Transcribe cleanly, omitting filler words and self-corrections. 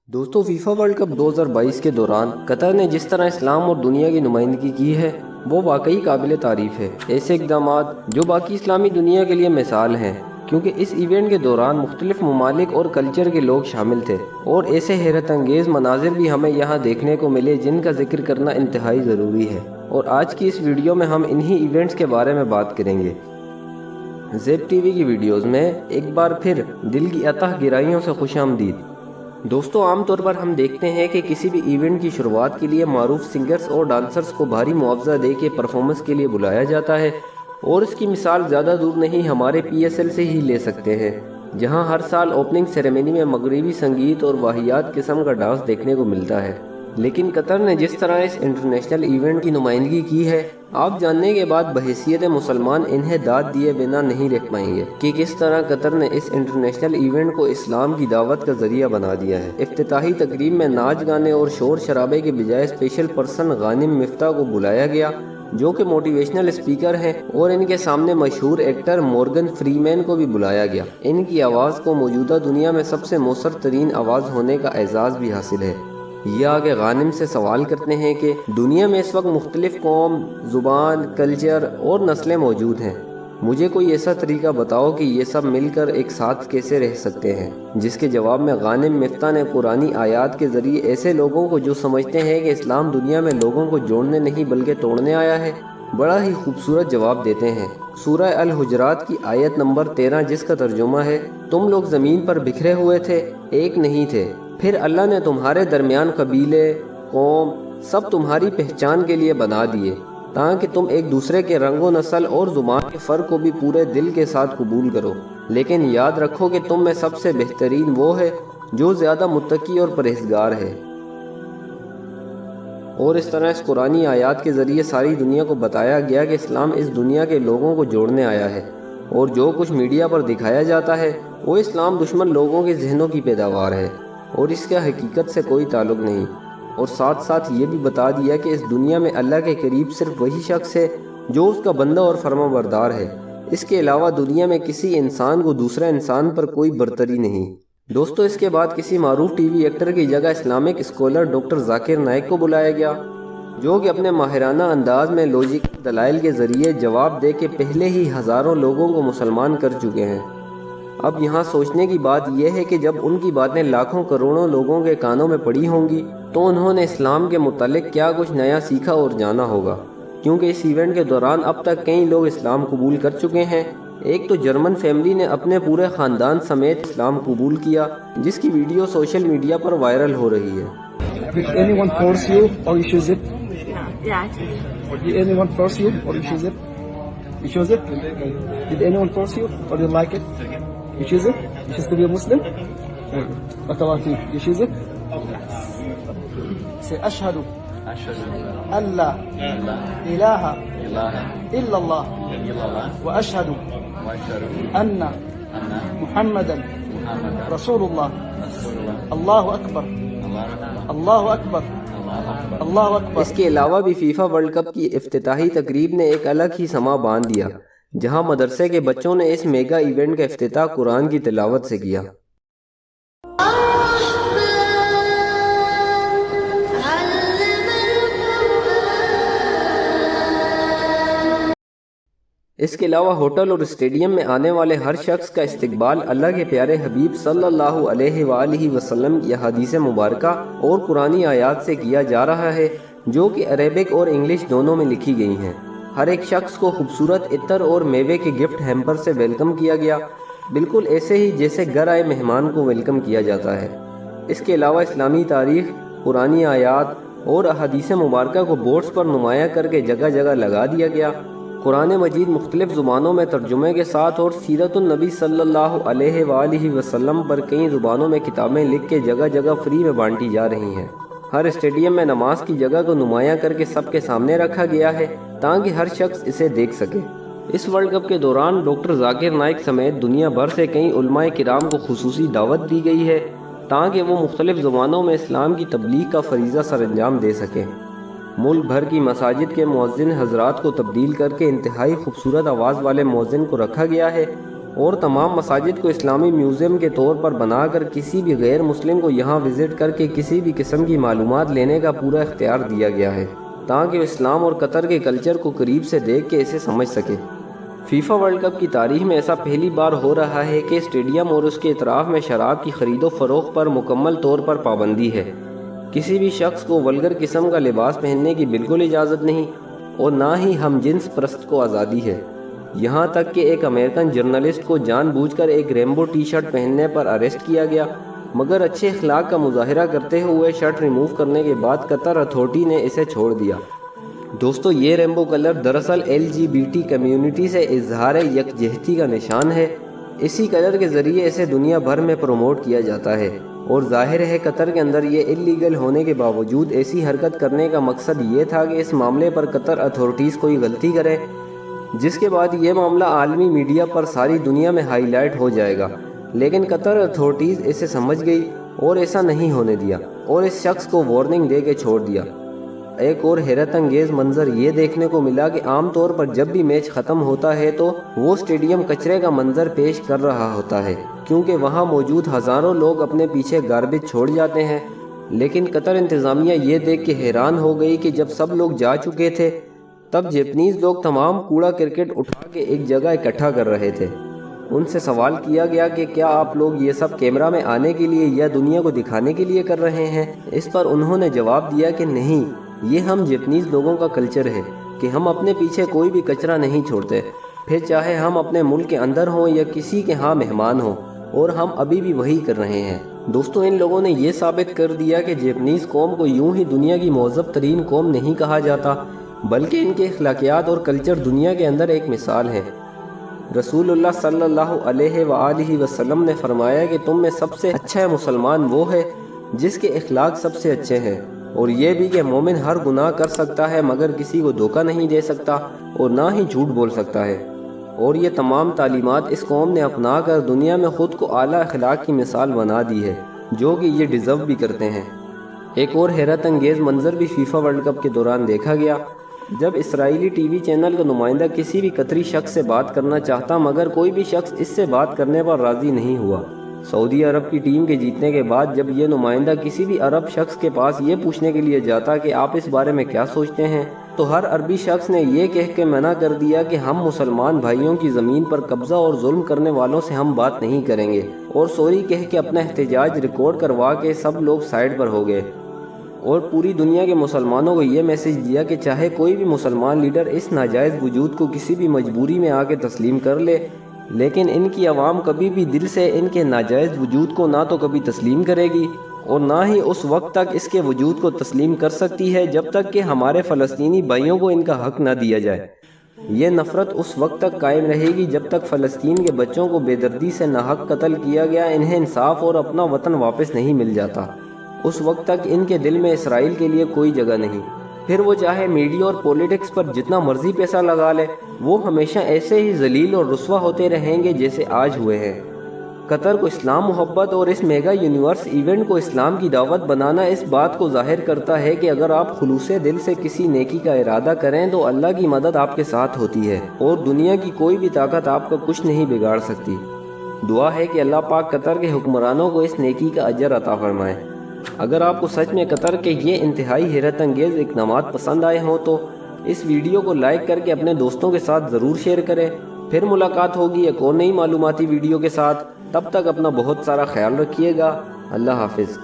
دوستو FIFA world cup 2022 کے دوران قطر نے جس طرح اسلام اور دنیا کی نمائندگی کی ہے وہ واقعی قابل تعریف ہے۔ ایسے اقدامات جو باقی اسلامی دنیا کے لیے مثال ہیں، کیونکہ اس ایونٹ کے دوران مختلف ممالک اور کلچر کے لوگ شامل تھے اور ایسے حیرت انگیز مناظر بھی ہمیں یہاں دیکھنے کو ملے جن کا ذکر کرنا انتہائی ضروری ہے، اور آج کی اس ویڈیو میں ہم انہی ایونٹس کے بارے میں بات کریں گے۔ زیب ٹی وی کی ویڈیوز میں ایک بار پھر دل کی عطا گرائیوں سے خوش آمدید۔ دوستو عام طور پر ہم دیکھتے ہیں کہ کسی بھی ایونٹ کی شروعات کے لیے معروف سنگرز اور ڈانسرز کو بھاری معاوضہ دے کے پرفارمنس کے لیے بلایا جاتا ہے، اور اس کی مثال زیادہ دور نہیں ہمارے PSL سے ہی لے سکتے ہیں، جہاں ہر سال اوپننگ سیریمنی میں مغربی سنگیت اور واہیات قسم کا ڈانس دیکھنے کو ملتا ہے۔ لیکن قطر نے جس طرح اس انٹرنیشنل ایونٹ کی نمائندگی کی ہے، آپ جاننے کے بعد بحیثیت مسلمان انہیں داد دیے بنا نہیں رہ پائیں گے کہ کس طرح قطر نے اس انٹرنیشنل ایونٹ کو اسلام کی دعوت کا ذریعہ بنا دیا ہے۔ افتتاحی تقریب میں ناچ گانے اور شور شرابے کے بجائے اسپیشل پرسن غانم مفتاح کو بلایا گیا، جو کہ موٹیویشنل اسپیکر ہیں، اور ان کے سامنے مشہور ایکٹر مورگن فریمین کو بھی بلایا گیا۔ ان کی آواز کو موجودہ دنیا میں سب سے مؤثر ترین آواز ہونے کا اعزاز بھی حاصل ہے۔ یہ آگے غانم سے سوال کرتے ہیں کہ دنیا میں اس وقت مختلف قوم، زبان، کلچر اور نسلیں موجود ہیں، مجھے کوئی ایسا طریقہ بتاؤ کہ یہ سب مل کر ایک ساتھ کیسے رہ سکتے ہیں، جس کے جواب میں غانم مفتاح نے قرآنی آیات کے ذریعے ایسے لوگوں کو جو سمجھتے ہیں کہ اسلام دنیا میں لوگوں کو جوڑنے نہیں بلکہ توڑنے آیا ہے، بڑا ہی خوبصورت جواب دیتے ہیں۔ سورہ الحجرات کی آیت نمبر 13، جس کا ترجمہ ہے، تم لوگ زمین پر بکھرے ہوئے تھے، ایک نہیں تھے، پھر اللہ نے تمہارے درمیان قبیلے، قوم، سب تمہاری پہچان کے لیے بنا دیے، تاکہ تم ایک دوسرے کے رنگ و نسل اور زبان کے فرق کو بھی پورے دل کے ساتھ قبول کرو، لیکن یاد رکھو کہ تم میں سب سے بہترین وہ ہے جو زیادہ متقی اور پرہیزگار ہے۔ اور اس طرح اس قرآنی آیات کے ذریعے ساری دنیا کو بتایا گیا کہ اسلام اس دنیا کے لوگوں کو جوڑنے آیا ہے، اور جو کچھ میڈیا پر دکھایا جاتا ہے وہ اسلام دشمن لوگوں کے ذہنوں کی پیداوار ہے، اور اس کا حقیقت سے کوئی تعلق نہیں۔ اور ساتھ ساتھ یہ بھی بتا دیا کہ اس دنیا میں اللہ کے قریب صرف وہی شخص ہے جو اس کا بندہ اور فرما بردار ہے، اس کے علاوہ دنیا میں کسی انسان کو دوسرا انسان پر کوئی برتری نہیں۔ دوستو اس کے بعد کسی معروف ٹی وی ایکٹر کی جگہ Islamic scholar doctor Zakir Naik کو بلایا گیا، جو کہ اپنے ماہرانہ انداز میں لوجک دلائل کے ذریعے جواب دے کے پہلے ہی ہزاروں لوگوں کو مسلمان کر چکے ہیں۔ اب یہاں سوچنے کی بات یہ ہے کہ جب ان کی باتیں لاکھوں کروڑوں لوگوں کے کانوں میں پڑی ہوں گی تو انہوں نے اسلام کے متعلق کیا کچھ نیا سیکھا اور جانا ہوگا، کیونکہ اس ایونٹ کے دوران اب تک کئی لوگ اسلام قبول کر چکے ہیں۔ ایک تو جرمن فیملی نے اپنے پورے خاندان سمیت اسلام قبول کیا، جس کی ویڈیو سوشل میڈیا پر وائرل ہو رہی ہے۔ Did anyone force you or you choose it? Yeah, I choose it. Did anyone force you or you choose it? You chose it? Did anyone force you or you like it? You choose it? You choose to be a Muslim? Barakallahu feek. You choose it? Say ashhadu an la ilaha illallah wa ashhadu anna Muhammadan Rasulullah. Allahu Akbar. Allahu Akbar. Allahu Akbar. اس کے علاوہ بھی FIFA world cup کی افتتاحی تقریب نے ایک الگ ہی سما باندھ دیا، جہاں مدرسے کے بچوں نے اس میگا ایونٹ کا افتتاح قرآن کی تلاوت سے کیا۔ اس کے علاوہ ہوٹل اور اسٹیڈیم میں آنے والے ہر شخص کا استقبال اللہ کے پیارے حبیب صلی اللہ علیہ وآلہ وسلم کی احادیث مبارکہ اور قرآنی آیات سے کیا جا رہا ہے، جو کہ عربک اور انگلش دونوں میں لکھی گئی ہیں۔ ہر ایک شخص کو خوبصورت عطر اور میوے کے گفٹ ہیمپر سے ویلکم کیا گیا، بالکل ایسے ہی جیسے گھر آئے مہمان کو ویلکم کیا جاتا ہے۔ اس کے علاوہ اسلامی تاریخ، قرآنی آیات اور احادیث مبارکہ کو بورڈز پر نمایاں کر کے جگہ جگہ لگا دیا گیا۔ قرآن مجید مختلف زبانوں میں ترجمے کے ساتھ اور سیرت النبی صلی اللہ علیہ وآلہ وسلم پر کئی زبانوں میں کتابیں لکھ کے جگہ جگہ فری میں بانٹی جا رہی ہیں۔ ہر اسٹیڈیم میں نماز کی جگہ کو نمایاں کر کے سب کے سامنے رکھا گیا ہے تاکہ ہر شخص اسے دیکھ سکے۔ اس ورلڈ کپ کے دوران ڈاکٹر ذاکر نائک سمیت دنیا بھر سے کئی علماء کرام کو خصوصی دعوت دی گئی ہے تاکہ وہ مختلف زبانوں میں اسلام کی تبلیغ کا فریضہ سر انجام دے سکیں۔ ملک بھر کی مساجد کے مؤذن حضرات کو تبدیل کر کے انتہائی خوبصورت آواز والے مؤذن کو رکھا گیا ہے، اور تمام مساجد کو اسلامی میوزیم کے طور پر بنا کر کسی بھی غیر مسلم کو یہاں وزٹ کر کے کسی بھی قسم کی معلومات لینے کا پورا اختیار دیا گیا ہے تاکہ وہ اسلام اور قطر کے کلچر کو قریب سے دیکھ کے اسے سمجھ سکے۔ فیفا ورلڈ کپ کی تاریخ میں ایسا پہلی بار ہو رہا ہے کہ اسٹیڈیم اور اس کے اطراف میں شراب کی خرید و فروخت پر مکمل طور پر پابندی ہے۔ کسی بھی شخص کو ولگر قسم کا لباس پہننے کی بالکل اجازت نہیں اور نہ ہی ہم جنس پرست کو آزادی ہے۔ یہاں تک کہ ایک امریکن جرنلسٹ کو جان بوجھ کر ایک ریمبو ٹی شرٹ پہننے پر اریسٹ کیا گیا، مگر اچھے اخلاق کا مظاہرہ کرتے ہوئے شرٹ ریموو کرنے کے بعد قطر اتھارٹی نے اسے چھوڑ دیا۔ دوستو، یہ ریمبو کلر دراصل LGBT کمیونٹی سے اظہار یکجہتی کا نشان ہے۔ اسی کلر کے ذریعے اسے دنیا بھر میں پروموٹ کیا جاتا ہے اور ظاہر ہے قطر کے اندر یہ انلیگل ہونے کے باوجود ایسی حرکت کرنے کا مقصد یہ تھا کہ اس معاملے پر قطر اتھارٹیز کوئی غلطی کرے، جس کے بعد یہ معاملہ عالمی میڈیا پر ساری دنیا میں ہائی لائٹ ہو جائے گا۔ لیکن قطر اتھارٹیز اسے سمجھ گئی اور ایسا نہیں ہونے دیا اور اس شخص کو وارننگ دے کے چھوڑ دیا۔ ایک اور حیرت انگیز منظر یہ دیکھنے کو ملا کہ عام طور پر جب بھی میچ ختم ہوتا ہے تو وہ اسٹیڈیم کچرے کا منظر پیش کر رہا ہوتا ہے، کیونکہ وہاں موجود ہزاروں لوگ اپنے پیچھے گاربیج چھوڑ جاتے ہیں۔ لیکن قطر انتظامیہ یہ دیکھ کے حیران ہو گئی کہ جب سب لوگ جا چکے تھے تب جیپنیز لوگ تمام کوڑا کرکٹ اٹھا کے ایک جگہ اکٹھا کر رہے تھے۔ ان سے سوال کیا گیا کہ کیا آپ لوگ یہ سب کیمرہ میں آنے کے لیے یا دنیا کو دکھانے کے لیے کر رہے ہیں؟ اس پر انہوں نے جواب دیا کہ نہیں، یہ ہم جیپنیز لوگوں کا کلچر ہے کہ ہم اپنے پیچھے کوئی بھی کچرا نہیں چھوڑتے، پھر چاہے ہم اپنے ملک کے اندر ہوں یا کسی کے ہاں مہمان ہوں، اور ہم ابھی بھی وہی کر رہے ہیں۔ دوستو، ان لوگوں نے یہ ثابت کر دیا کہ جیپنیز قوم کو یوں ہی دنیا کی مہذب ترین قوم نہیں کہا جاتا، بلکہ ان کے اخلاقیات اور کلچر دنیا کے اندر ایک مثال ہے۔ رسول اللہ صلی اللہ علیہ وآلہ وسلم نے فرمایا کہ تم میں سب سے اچھا مسلمان وہ ہے جس کے اخلاق سب سے اچھے ہیں، اور یہ بھی کہ مومن ہر گناہ کر سکتا ہے مگر کسی کو دھوکہ نہیں دے سکتا اور نہ ہی جھوٹ بول سکتا ہے۔ اور یہ تمام تعلیمات اس قوم نے اپنا کر دنیا میں خود کو اعلیٰ اخلاق کی مثال بنا دی ہے، جو کہ یہ ڈیزرو بھی کرتے ہیں۔ ایک اور حیرت انگیز منظر بھی فیفا ورلڈ کپ کے دوران دیکھا گیا، جب اسرائیلی ٹی وی چینل کا نمائندہ کسی بھی قطری شخص سے بات کرنا چاہتا مگر کوئی بھی شخص اس سے بات کرنے پر راضی نہیں ہوا۔ سعودی عرب کی ٹیم کے جیتنے کے بعد جب یہ نمائندہ کسی بھی عرب شخص کے پاس یہ پوچھنے کے لیے جاتا کہ آپ اس بارے میں کیا سوچتے ہیں، تو ہر عربی شخص نے یہ کہہ کے منع کر دیا کہ ہم مسلمان بھائیوں کی زمین پر قبضہ اور ظلم کرنے والوں سے ہم بات نہیں کریں گے، اور سوری کہہ کے اپنا احتجاج ریکارڈ کروا کے سب لوگ سائڈ پر ہو گئے، اور پوری دنیا کے مسلمانوں کو یہ میسج دیا کہ چاہے کوئی بھی مسلمان لیڈر اس ناجائز وجود کو کسی بھی مجبوری میں آ کے تسلیم کر لے، لیکن ان کی عوام کبھی بھی دل سے ان کے ناجائز وجود کو نہ تو کبھی تسلیم کرے گی اور نہ ہی اس وقت تک اس کے وجود کو تسلیم کر سکتی ہے جب تک کہ ہمارے فلسطینی بھائیوں کو ان کا حق نہ دیا جائے۔ یہ نفرت اس وقت تک قائم رہے گی جب تک فلسطین کے بچوں کو بے دردی سے ناحق قتل کیا گیا انہیں انصاف اور اپنا وطن واپس نہیں مل جاتا۔ اس وقت تک ان کے دل میں اسرائیل کے لیے کوئی جگہ نہیں، پھر وہ چاہے میڈیا اور پولیٹکس پر جتنا مرضی پیسہ لگا لے، وہ ہمیشہ ایسے ہی ذلیل اور رسوا ہوتے رہیں گے جیسے آج ہوئے ہیں۔ قطر کو اسلام محبت اور اس میگا یونیورس ایونٹ کو اسلام کی دعوت بنانا اس بات کو ظاہر کرتا ہے کہ اگر آپ خلوص دل سے کسی نیکی کا ارادہ کریں تو اللہ کی مدد آپ کے ساتھ ہوتی ہے اور دنیا کی کوئی بھی طاقت آپ کا کچھ نہیں بگاڑ سکتی۔ دعا ہے کہ اللہ پاک قطر کے حکمرانوں کو اس نیکی کا اجر عطا فرمائے۔ اگر آپ کو سچ میں قطر کے یہ انتہائی حیرت انگیز اقدامات پسند آئے ہوں تو اس ویڈیو کو لائک کر کے اپنے دوستوں کے ساتھ ضرور شیئر کریں۔ پھر ملاقات ہوگی ایک اور نئی معلوماتی ویڈیو کے ساتھ، تب تک اپنا بہت سارا خیال رکھیے گا۔ اللہ حافظ۔